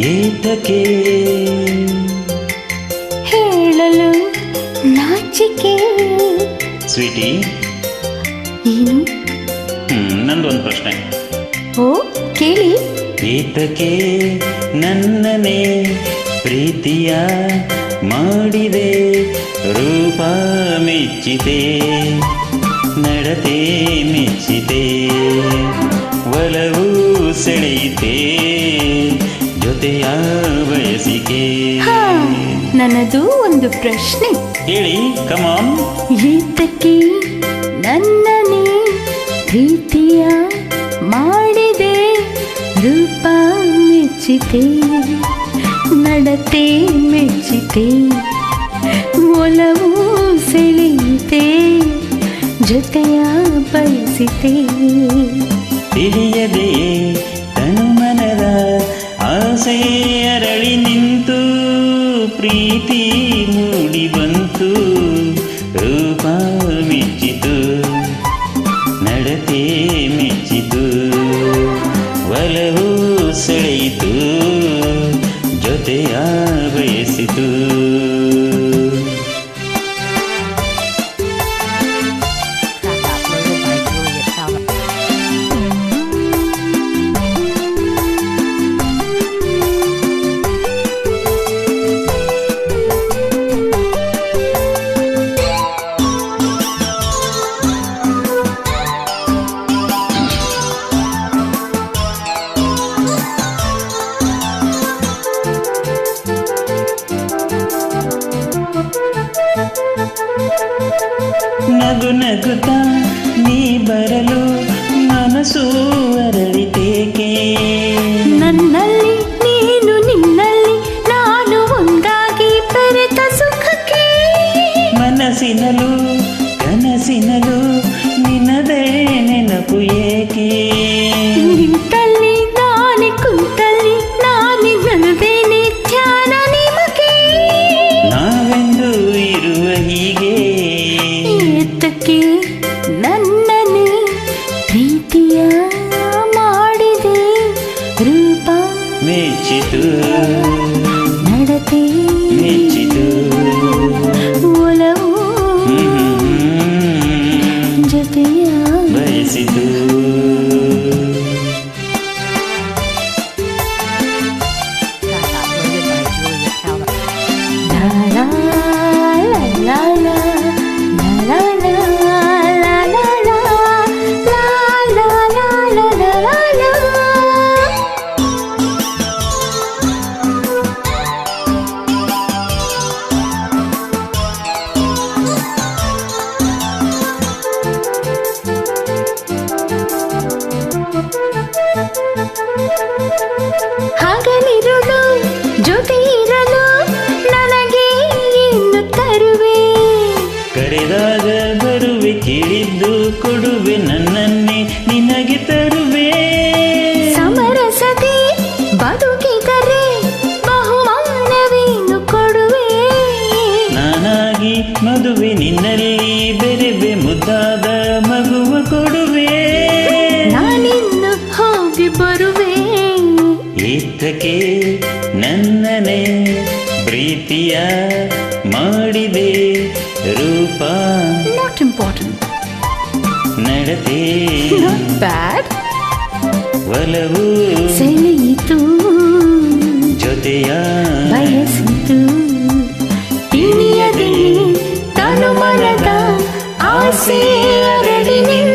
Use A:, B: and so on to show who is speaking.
A: ಏತಕ್ಕೆ
B: ಹೇಳಲು ನಾಚಿಕೆ.
A: ಸ್ವೀಟಿ,
B: ಏನು?
A: ನಂದೊಂದು ಪ್ರಶ್ನೆ.
B: ಓ, ಕೇಳಿ.
A: ಏತಕ್ಕೆ ನನ್ನನೇ ಪ್ರೀತಿಯ ಮಾಡಿದೆ, ರೂಪ ಮೆಚ್ಚಿತೆ, ನಡತೆ ಮೆಚ್ಚಿತೆ, ಒಲವು ಸೆಳೆಯಿತೆ, ಜೊತೆಯ ಬಯಸಿಕೆ.
B: ನನ್ನದು ಒಂದು ಪ್ರಶ್ನೆ.
A: ಹೇಳಿ, ಕಮಾನ್.
B: ಏತಕ್ಕೆ ನನ್ನನೇ ಪ್ರೀತಿಯ ಮಾಡಿದೆ, ರೂಪ ಮೆಚ್ಚಿತೆ, ನಡತೆ ಮೆಚ್ಚಿತೆ, ಒಲವು ಸೆಳೆಯಿತೆ, ಜೊತೆಯ ಬಯಸಿತೆ.
A: ತಿಳಿಯದೆ ತನುಮನದ ಆಸೆ ಅರಳಿ ನಿಂತು, ಪ್ರೀತಿ ಮೂಡಿ ಬಂತು, ರೂಪ ಮೆಚ್ಚಿತು, ನಡತೆ ಮೆಚ್ಚಿತು, ಒಲವು ಸೆಳೆಯಿತು, ಜೊತೆಯ ಬಯಸಿತು. ನಗು ನಗುತ್ತಾ ನೀ ಬರಲು ಮನಸ್ಸು ಅರಳಿತೇಕೆ,
B: ನನ್ನಲ್ಲಿ ನೀನು ನಿನ್ನಲ್ಲಿ ನಾನು ಒಂದಾಗಿ ಬೆರೆತ ಸುಖಕ್ಕೆ.
A: ಮನಸ್ಸಿನಲು ಕನಸಿನಲು ನಿನ್ನದೇ ನೆನಪು ಏಕೆ,
B: ನಿಂತಲ್ಲಿ ನಾನೇ ಕುಂತಲ್ಲಿ ನಾನೇ ನನ್ನದೇನೆ ಧ್ಯಾನ ನಿಮಗೆ.
A: ನಾವೆಂದು ಇರುವ ಹೀಗೆ,
B: ಏತಕ್ಕೆ ನನ್ನನೇ ಪ್ರೀತಿಯ ಮಾಡಿದೆ, ರೂಪ
A: ಮೆಚ್ಚಿತು,
B: ನಡತೆ
A: ಮೆಚ್ಚಿತು,
B: ಒಲವು ಜೊತೆಯ
A: ಬಯಸಿತು.
B: ಲಾ ಲಾ ಲಾ ಲಾ ಲಾ ಲಾ ಲಾ ಲಾ ಲಾ ಲಾ ಲಾ ಲಾ ಲಾ. ಹಗಲಿರುಳು ಜೊತೆ ಇರಲು ನನಗೆ ಇನ್ನು ತರುವೆ,
A: ಕರೆದಾಗ ಬರುವೆ, ಕೇಳಿದ್ದು ಕೊಡುವೆ, ನನ್ನನ್ನೇ ನಿನಗೆ ತರುವೆ.
B: ಸಮರಸದೆ ಬದುಕಿದರೆ ಬಹುಮಾನವೇನು ಕೊಡುವೆ,
A: ನಾನಾಗಿ ಮದುವೆ ನಿನ್ನಲ್ಲಿ ಬೆರೆಬೆ, ಮುದ್ದಾದ ಮಗುವ ಕೊಡುವೆ.
B: ನಾನಿನ್ನು ಹೋಗಿ ಬರುವೆ.
A: ಏತಕ್ಕೆ ನನ್ನನೇ ಪ್ರೀತಿಯ ಮಾಡಿದೆ, ರೂಪ
B: ನಾಟ್ ಇಂಪಾರ್ಟೆಂಟ್,
A: ನಡತೆ
B: ನಾಟ್ ಬ್ಯಾಡ್,
A: ಒಲವು
B: ಸೆಳೆಯಿತು,
A: ಜೊತೆಯ
B: ಬಯಸಿತು. ತಿಳಿಯದೆ ತನು ಮನದ ಆಸೆ ಅರಳಿ ನಿಂತು